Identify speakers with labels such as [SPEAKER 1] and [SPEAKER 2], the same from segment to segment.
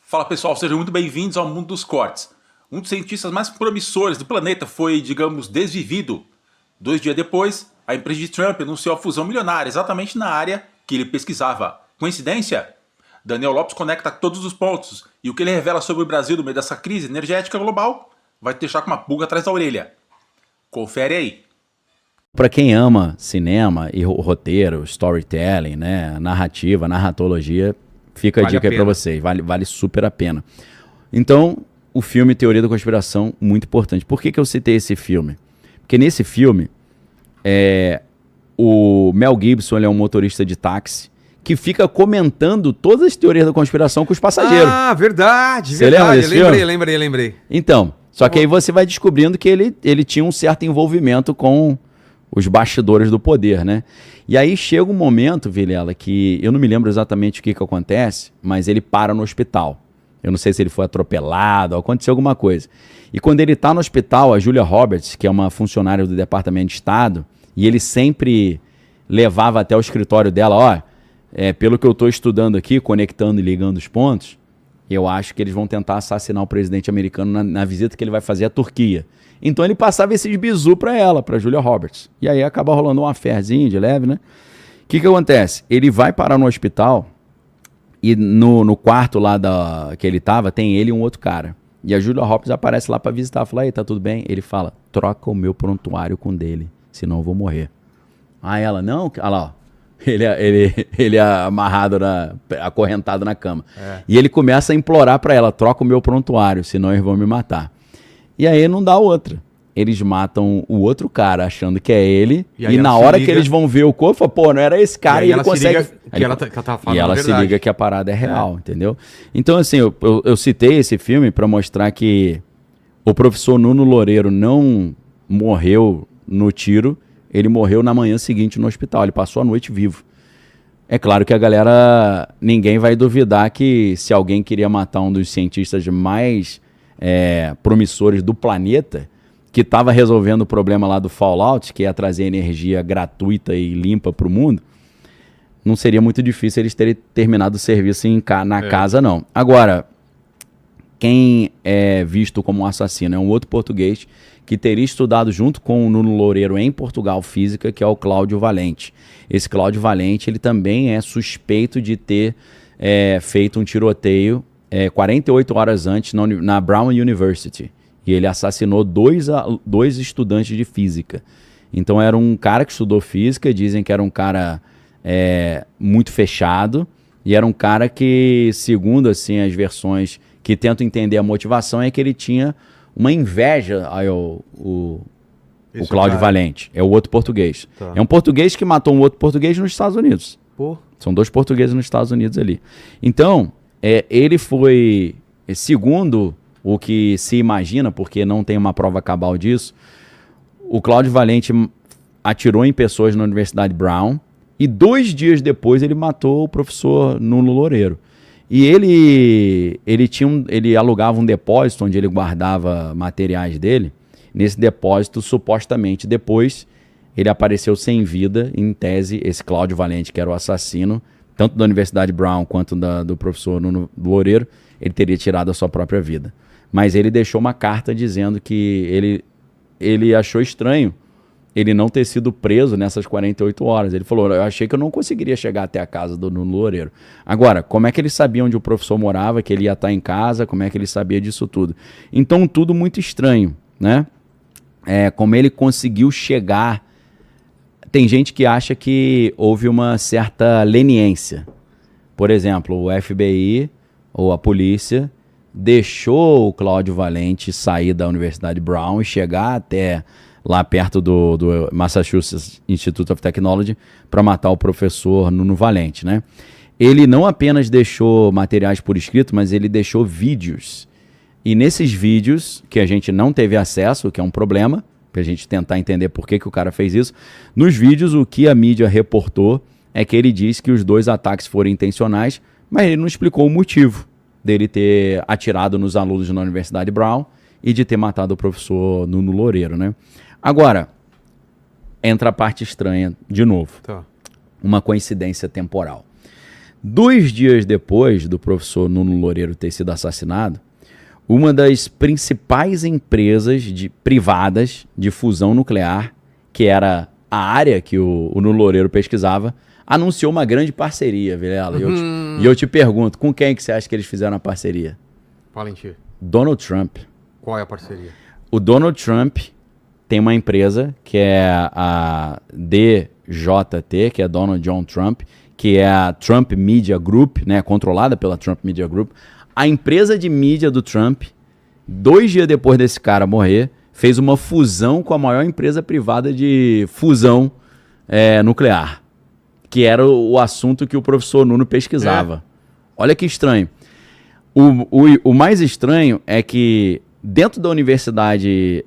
[SPEAKER 1] Fala pessoal, sejam muito bem-vindos ao Mundo dos Cortes. Um dos cientistas mais promissores do planeta foi, digamos, desvivido. 2 dias depois, a empresa de Trump anunciou a fusão milionária exatamente na área que ele pesquisava. Coincidência? Daniel Lopes conecta todos os pontos e o que ele revela sobre o Brasil no meio dessa crise energética global vai te deixar com uma pulga atrás da orelha. Confere aí.
[SPEAKER 2] Para quem ama cinema e roteiro, storytelling, né, narrativa, narratologia, fica a dica aí para vocês, vale super a pena. Então, o filme Teoria da Conspiração, muito importante. Por que eu citei esse filme? Porque nesse filme, o Mel Gibson ele é um motorista de táxi que fica comentando todas as teorias da conspiração com os passageiros.
[SPEAKER 3] Ah, verdade,
[SPEAKER 2] Você lembra desse filme?
[SPEAKER 3] Lembrei.
[SPEAKER 2] Então, só que aí você vai descobrindo que ele tinha um certo envolvimento com os bastidores do poder, né? E aí chega um momento, Vilela, que eu não me lembro exatamente o que acontece, mas ele para no hospital. Eu não sei se ele foi atropelado, aconteceu alguma coisa. E quando ele está no hospital, a Julia Roberts, que é uma funcionária do Departamento de Estado, e ele sempre levava até o escritório dela, pelo que eu estou estudando aqui, conectando e ligando os pontos, eu acho que eles vão tentar assassinar o presidente americano na visita que ele vai fazer à Turquia. Então ele passava esses bizu pra ela, pra Julia Roberts. E aí acaba rolando um affairzinho de leve, né? O que acontece? Ele vai parar no hospital e no quarto lá que ele tava, tem ele e um outro cara. E a Julia Roberts aparece lá pra visitar. Fala, aí, tá tudo bem? Ele fala, troca o meu prontuário com o dele, senão eu vou morrer. Aí ela, não, olha lá, ó. Ele é amarrado, acorrentado na cama. E ele começa a implorar pra ela, troca o meu prontuário, senão eles vão me matar. E aí não dá outra. Eles matam o outro cara achando que é ele. E na hora que eles vão ver o corpo, fala, pô, não era esse cara. E ele consegue. E ela se liga que a parada é real, entendeu? Então, assim, eu citei esse filme pra mostrar que o professor Nuno Loureiro não morreu no tiro, ele morreu na manhã seguinte no hospital. Ele passou a noite vivo. É claro que ninguém vai duvidar que se alguém queria matar um dos cientistas mais promissores do planeta, que estava resolvendo o problema lá do Fallout, que ia trazer energia gratuita e limpa para o mundo, não seria muito difícil eles terem terminado o serviço na casa, não. Agora, quem é visto como um assassino é um outro português que teria estudado junto com o Nuno Loureiro em Portugal física, que é o Cláudio Valente. Esse Cláudio Valente, ele também é suspeito de ter feito um tiroteio 48 horas antes na Brown University. E ele assassinou dois estudantes de física. Então era um cara que estudou física, dizem que era um cara muito fechado, e era um cara que, segundo assim, as versões que tentam entender a motivação, é que ele tinha uma inveja o Cláudio Valente. É o outro português. Tá. É um português que matou um outro português nos Estados Unidos. Pô. São 2 portugueses nos Estados Unidos ali. Então, ele foi, segundo o que se imagina, porque não tem uma prova cabal disso, o Cláudio Valente atirou em pessoas na Universidade Brown e 2 dias depois ele matou o professor Nuno Loureiro. E ele alugava um depósito onde ele guardava materiais dele. Nesse depósito, supostamente, depois, ele apareceu sem vida, em tese, esse Cláudio Valente, que era o assassino, tanto da Universidade Brown quanto do professor Nuno Loureiro, ele teria tirado a sua própria vida. Mas ele deixou uma carta dizendo que ele achou estranho ele não ter sido preso nessas 48 horas. Ele falou, eu achei que eu não conseguiria chegar até a casa do Nuno Loureiro. Agora, como é que ele sabia onde o professor morava, que ele ia estar em casa, como é que ele sabia disso tudo? Então, tudo muito estranho, né? Como ele conseguiu chegar. Tem gente que acha que houve uma certa leniência. Por exemplo, o FBI ou a polícia deixou o Cláudio Valente sair da Universidade Brown e chegar até lá perto do Massachusetts Institute of Technology para matar o professor Nuno Valente, né? Ele não apenas deixou materiais por escrito, mas ele deixou vídeos. E nesses vídeos, que a gente não teve acesso, que é um problema, para a gente tentar entender por que o cara fez isso, nos vídeos o que a mídia reportou é que ele disse que os 2 ataques foram intencionais, mas ele não explicou o motivo dele ter atirado nos alunos na Universidade Brown e de ter matado o professor Nuno Loureiro, né? Agora, entra a parte estranha de novo. Tá. Uma coincidência temporal. 2 dias depois do professor Nuno Loureiro ter sido assassinado, uma das principais empresas privadas de fusão nuclear, que era a área que o Nuno Loureiro pesquisava, anunciou uma grande parceria, Vilela. E eu te pergunto, com quem que você acha que eles fizeram a parceria?
[SPEAKER 3] Valentim,
[SPEAKER 2] Donald Trump.
[SPEAKER 3] qual é a parceria?
[SPEAKER 2] O Donald Trump tem uma empresa que é a DJT, que é Donald John Trump, que é a Trump Media Group, né, controlada pela Trump Media Group. A empresa de mídia do Trump, 2 dias depois desse cara morrer, fez uma fusão com a maior empresa privada de fusão nuclear, que era o assunto que o professor Nuno pesquisava. Olha que estranho. O mais estranho é que dentro da Universidade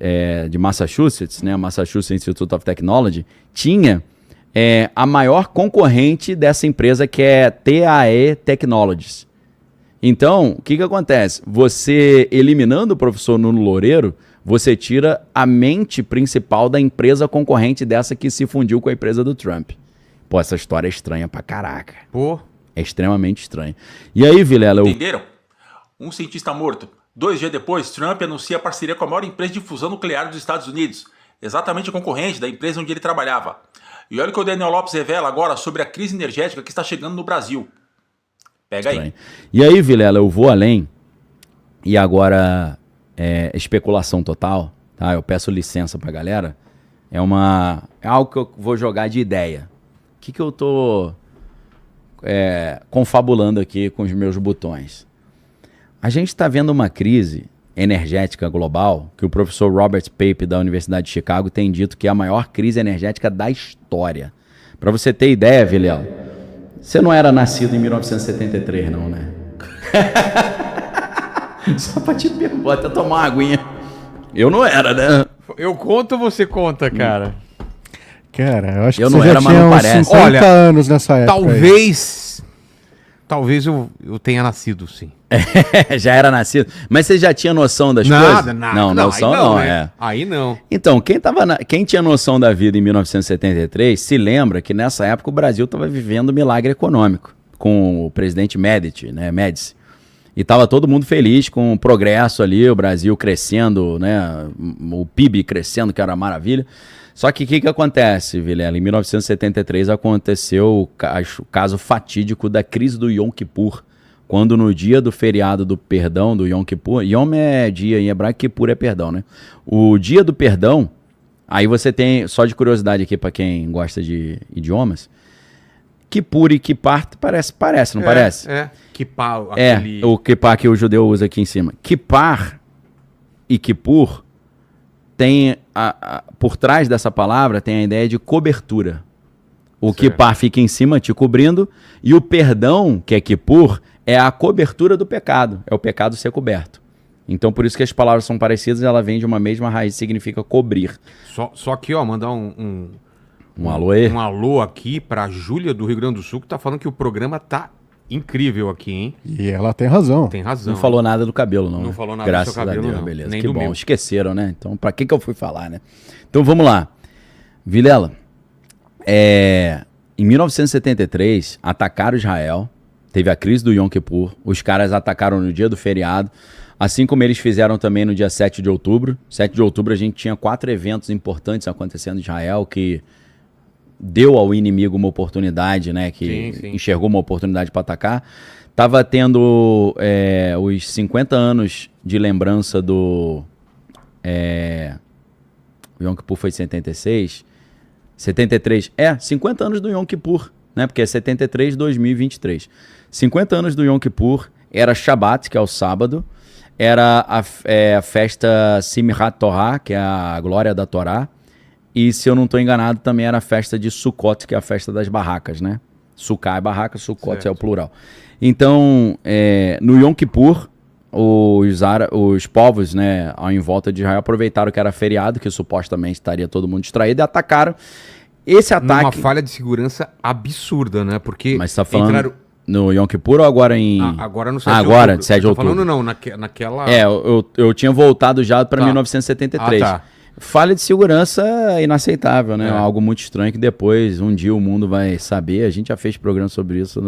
[SPEAKER 2] de Massachusetts, né, Massachusetts Institute of Technology, tinha a maior concorrente dessa empresa, que é TAE Technologies. Então, o que acontece? Você, eliminando o professor Nuno Loureiro, você tira a mente principal da empresa concorrente dessa que se fundiu com a empresa do Trump. Pô, essa história é estranha pra caraca.
[SPEAKER 3] Pô.
[SPEAKER 2] É extremamente estranha. E aí, Vilela...
[SPEAKER 1] Entenderam? Um cientista morto. 2 dias depois, Trump anuncia a parceria com a maior empresa de fusão nuclear dos Estados Unidos, exatamente a concorrente da empresa onde ele trabalhava. E olha o que o Daniel Lopes revela agora sobre a crise energética que está chegando no Brasil. Pega aí.
[SPEAKER 2] E aí, Vilela, eu vou além, e agora especulação total, tá? Eu peço licença pra galera. É algo que eu vou jogar de ideia. O que eu tô confabulando aqui com os meus botões? A gente está vendo uma crise energética global que o professor Robert Pape, da Universidade de Chicago, tem dito que é a maior crise energética da história. Para você ter ideia, Vilela, você não era nascido em 1973, não, né? Só pra te perguntar, vou até tomar uma aguinha. Eu não era, né?
[SPEAKER 3] Eu conto ou você conta, cara?
[SPEAKER 4] Cara, eu acho que
[SPEAKER 2] Eu
[SPEAKER 4] você
[SPEAKER 2] não
[SPEAKER 4] já
[SPEAKER 2] era, mas
[SPEAKER 4] tinha
[SPEAKER 2] não
[SPEAKER 4] uns
[SPEAKER 2] parece.
[SPEAKER 4] 50
[SPEAKER 3] Olha,
[SPEAKER 4] anos nessa época.
[SPEAKER 3] Talvez eu tenha nascido, sim.
[SPEAKER 2] Já era nascido. Mas você já tinha noção das coisas?
[SPEAKER 3] Nada.
[SPEAKER 2] Não, noção
[SPEAKER 3] aí
[SPEAKER 2] não,
[SPEAKER 3] né? Aí não.
[SPEAKER 2] Então, quem tinha noção da vida em 1973 se lembra que nessa época o Brasil estava vivendo um milagre econômico com o presidente Médici, né, Médici. E estava todo mundo feliz com o progresso ali, o Brasil crescendo, né, o PIB crescendo, que era uma maravilha. Só que o que acontece, Vilela? Em 1973 aconteceu o caso fatídico da crise do Yom Kippur, quando no dia do feriado do perdão, do Yom Kippur, Yom é dia em hebraico, Kippur é perdão, né? O dia do perdão, aí você tem, só de curiosidade aqui para quem gosta de idiomas, Kippur e Kippar parece, não parece?
[SPEAKER 3] Kippar,
[SPEAKER 2] O Kippar que o judeu usa aqui em cima. Kippar e Kippur tem, por trás dessa palavra, tem a ideia de cobertura. O Kippar fica em cima, te cobrindo, e o perdão, que é Kippur, é a cobertura do pecado, é o pecado ser coberto. Então, por isso que as palavras são parecidas, ela vem de uma mesma raiz, significa cobrir.
[SPEAKER 3] Só que, ó, mandar um
[SPEAKER 2] alô aí?
[SPEAKER 3] Um alô aqui pra Júlia do Rio Grande do Sul, que tá falando que o programa tá incrível aqui, hein?
[SPEAKER 4] E ela tem razão.
[SPEAKER 3] Tem razão.
[SPEAKER 2] Não falou nada do cabelo, não.
[SPEAKER 3] Não
[SPEAKER 2] né?
[SPEAKER 3] falou nada
[SPEAKER 2] Graças
[SPEAKER 3] do seu cabelo,
[SPEAKER 2] a Deus,
[SPEAKER 3] não.
[SPEAKER 2] beleza.
[SPEAKER 3] Nem
[SPEAKER 2] Que
[SPEAKER 3] do
[SPEAKER 2] bom,
[SPEAKER 3] meu.
[SPEAKER 2] esqueceram, né? Então, pra que eu fui falar, né? Então, vamos lá. Vilela, em 1973, atacaram Israel, teve a crise do Yom Kippur, os caras atacaram no dia do feriado, assim como eles fizeram também no dia 7 de outubro. 7 de outubro a gente tinha 4 eventos importantes acontecendo em Israel, que deu ao inimigo uma oportunidade, né? Que
[SPEAKER 3] Sim.
[SPEAKER 2] enxergou uma oportunidade para atacar. Tava tendo os 50 anos de lembrança do... o Yom Kippur foi em 76... 73, 50 anos do Yom Kippur, né? Porque é 73, 2023. 50 anos do Yom Kippur, era Shabbat, que é o sábado, era a festa Simchat Torah, que é a glória da Torá, e se eu não estou enganado, também era a festa de Sukkot, que é a festa das barracas, né? Sukkah é barraca, Sukkot é o plural. Então, no Yom Kippur, os povos, né, em volta de Israel aproveitaram que era feriado, que supostamente estaria todo mundo distraído, e atacaram. Esse ataque...
[SPEAKER 3] Uma falha de segurança absurda, né? Porque
[SPEAKER 2] Mas você tá falando no Yom Kippur ou agora em...
[SPEAKER 3] agora no 7 de
[SPEAKER 2] agora,
[SPEAKER 3] outubro.
[SPEAKER 2] 7 de outubro.
[SPEAKER 3] Falando não, naquela...
[SPEAKER 2] Eu tinha voltado já para 1973.
[SPEAKER 3] Ah, tá.
[SPEAKER 2] Falha de segurança é inaceitável, né? Algo muito estranho que depois, um dia, o mundo vai saber. A gente já fez programa sobre isso.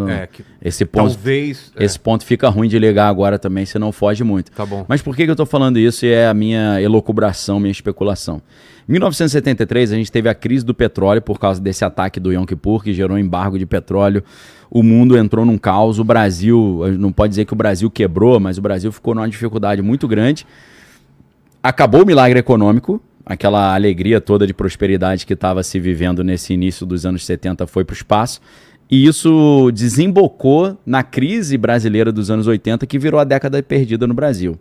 [SPEAKER 2] Esse ponto,
[SPEAKER 3] talvez...
[SPEAKER 2] Esse ponto fica ruim de ligar agora também, você não foge muito.
[SPEAKER 3] Tá bom.
[SPEAKER 2] Mas por que eu tô falando isso? E é a minha elucubração, minha especulação. Em 1973, a gente teve a crise do petróleo por causa desse ataque do Yom Kippur, que gerou um embargo de petróleo. O mundo entrou num caos. O Brasil, não pode dizer que o Brasil quebrou, mas o Brasil ficou numa dificuldade muito grande. Acabou o milagre econômico. Aquela alegria toda de prosperidade que estava se vivendo nesse início dos anos 70 foi para o espaço. E isso desembocou na crise brasileira dos anos 80, que virou a década perdida no Brasil.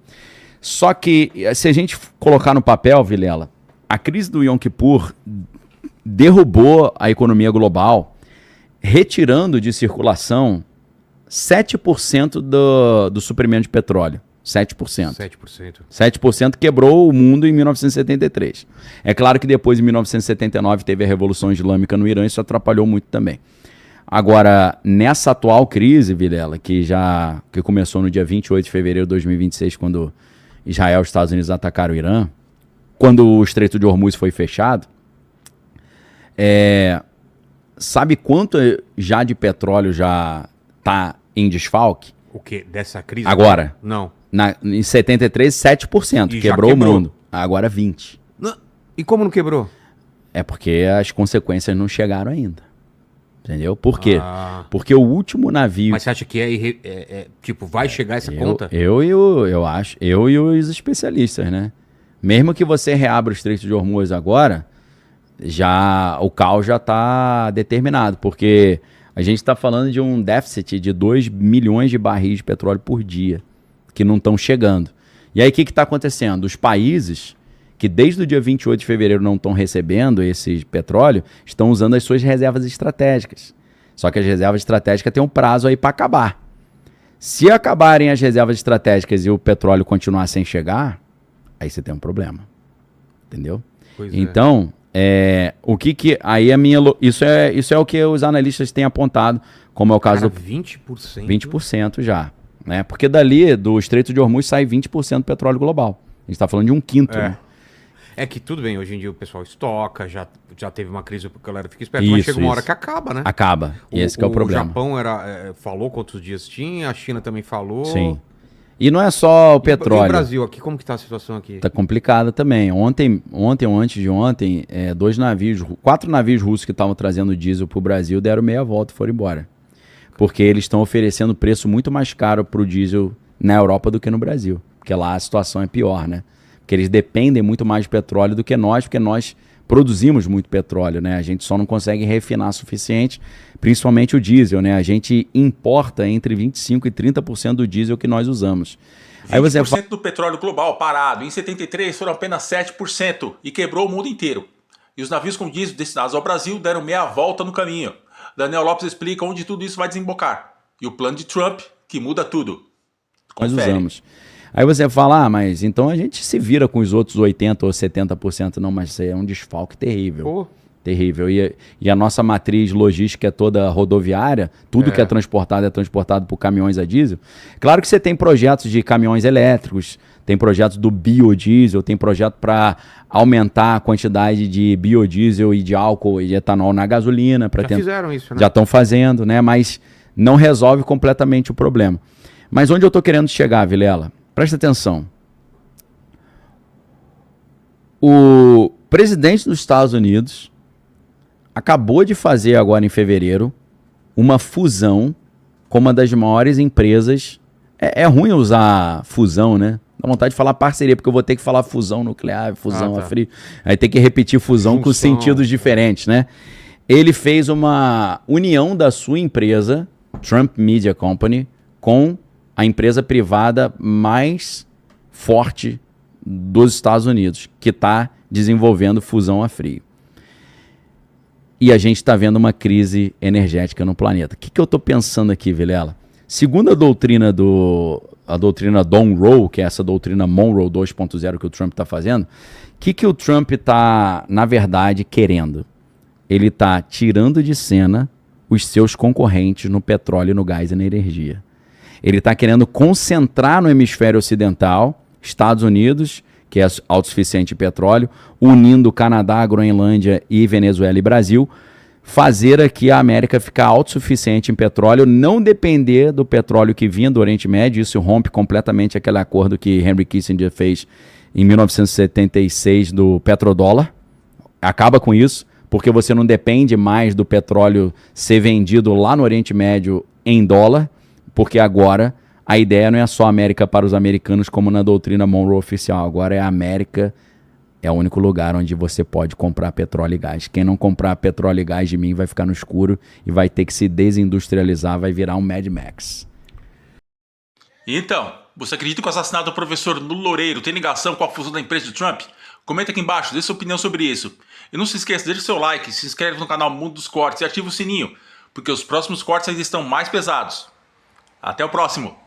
[SPEAKER 2] Só que, se a gente colocar no papel, Vilela, a crise do Yom Kippur derrubou a economia global, retirando de circulação 7% do suprimento de petróleo. 7%. 7% quebrou o mundo em 1973. É claro que depois, em 1979, teve a Revolução Islâmica no Irã, isso atrapalhou muito também. Agora, nessa atual crise, Vilela, que começou no dia 28 de fevereiro de 2026, quando Israel e os Estados Unidos atacaram o Irã, quando o Estreito de Hormuz foi fechado, sabe quanto já de petróleo já está em desfalque?
[SPEAKER 3] O quê? Dessa crise?
[SPEAKER 2] Agora?
[SPEAKER 3] Não.
[SPEAKER 2] Em 73, 7%. Quebrou o mundo. Agora 20%.
[SPEAKER 3] E como não quebrou?
[SPEAKER 2] É porque as consequências não chegaram ainda. Entendeu? Por quê? Porque o último navio...
[SPEAKER 3] Mas você acha que tipo, vai chegar essa conta?
[SPEAKER 2] Eu acho. Eu e os especialistas, né? Mesmo que você reabra o Estreito de Hormuz agora, o caos já está determinado. Porque a gente está falando de um déficit de 2 milhões de barris de petróleo por dia, que não estão chegando. E aí o que está acontecendo? Os países que desde o dia 28 de fevereiro não estão recebendo esse petróleo, estão usando as suas reservas estratégicas. Só que as reservas estratégicas têm um prazo aí para acabar. Se acabarem as reservas estratégicas e o petróleo continuar sem chegar, aí você tem um problema. Entendeu? Então, aí isso é o que os analistas têm apontado, como é o caso do
[SPEAKER 3] 20%?
[SPEAKER 2] 20% já. Né? Porque dali, do Estreito de Hormuz, sai 20% do petróleo global. A gente está falando de um quinto. Né?
[SPEAKER 3] É que tudo bem, hoje em dia o pessoal estoca, já teve uma crise porque a galera fica esperta, mas chega uma hora que acaba, né?
[SPEAKER 2] Acaba, e esse que é o problema.
[SPEAKER 3] O Japão falou quantos dias tinha, a China também falou.
[SPEAKER 2] Sim. E não é só o petróleo.
[SPEAKER 3] E o Brasil aqui, como que tá a situação aqui?
[SPEAKER 2] Tá complicada também. Ontem ou antes de ontem, 4 navios russos que estavam trazendo diesel pro Brasil deram meia volta e foram embora. Porque eles estão oferecendo preço muito mais caro pro diesel na Europa do que no Brasil. Porque lá a situação é pior, né? Porque eles dependem muito mais de petróleo do que nós, porque nós produzimos muito petróleo, né? A gente só não consegue refinar o suficiente, principalmente o diesel, né? A gente importa entre 25% e 30% do diesel que nós usamos.
[SPEAKER 1] 20% do petróleo global parado. Em 73 foram apenas 7% e quebrou o mundo inteiro. E os navios com diesel destinados ao Brasil deram meia volta no caminho. Daniel Lopes explica onde tudo isso vai desembocar. E o plano de Trump, que muda tudo.
[SPEAKER 2] Confere. Nós usamos. Aí você fala, mas então a gente se vira com os outros 80% ou 70%. Não, mas isso é um desfalque terrível. Terrível. E a nossa matriz logística é toda rodoviária, tudo que é transportado por caminhões a diesel. Claro que você tem projetos de caminhões elétricos, tem projetos do biodiesel, tem projeto para aumentar a quantidade de biodiesel e de álcool e de etanol na gasolina.
[SPEAKER 3] Fizeram isso, né? Já
[SPEAKER 2] estão fazendo, né? Mas não resolve completamente o problema. Mas onde eu estou querendo chegar, Vilela? Presta atenção. O presidente dos Estados Unidos acabou de fazer agora em fevereiro uma fusão com uma das maiores empresas. É ruim usar fusão, né? Dá vontade de falar parceria, porque eu vou ter que falar fusão nuclear, fusão a frio. Aí tem que repetir fusão com sentidos diferentes, né? Ele fez uma união da sua empresa, Trump Media Company, com a empresa privada mais forte dos Estados Unidos, que está desenvolvendo fusão a frio. E a gente está vendo uma crise energética no planeta. O que eu estou pensando aqui, Vilela? Segundo a doutrina Monroe, que é essa doutrina Monroe 2.0 que o Trump está fazendo, o que o Trump está, na verdade, querendo? Ele está tirando de cena os seus concorrentes no petróleo, no gás e na energia. Ele está querendo concentrar no hemisfério ocidental, Estados Unidos, que é autossuficiente em petróleo, unindo Canadá, Groenlândia e Venezuela e Brasil, fazer aqui a América ficar autossuficiente em petróleo, não depender do petróleo que vinha do Oriente Médio. Isso rompe completamente aquele acordo que Henry Kissinger fez em 1976 do petrodólar. Acaba com isso, porque você não depende mais do petróleo ser vendido lá no Oriente Médio em dólar, porque agora a ideia não é só América para os americanos como na doutrina Monroe oficial, agora é a América. É o único lugar onde você pode comprar petróleo e gás. Quem não comprar petróleo e gás de mim vai ficar no escuro e vai ter que se desindustrializar, vai virar um Mad Max.
[SPEAKER 1] Então, você acredita que o assassinato do professor Nuno Loureiro tem ligação com a fusão da empresa de Trump? Comenta aqui embaixo, dê sua opinião sobre isso. E não se esqueça, deixe seu like, se inscreve no canal Mundo dos Cortes e ativa o sininho, porque os próximos cortes ainda estão mais pesados. Até o próximo!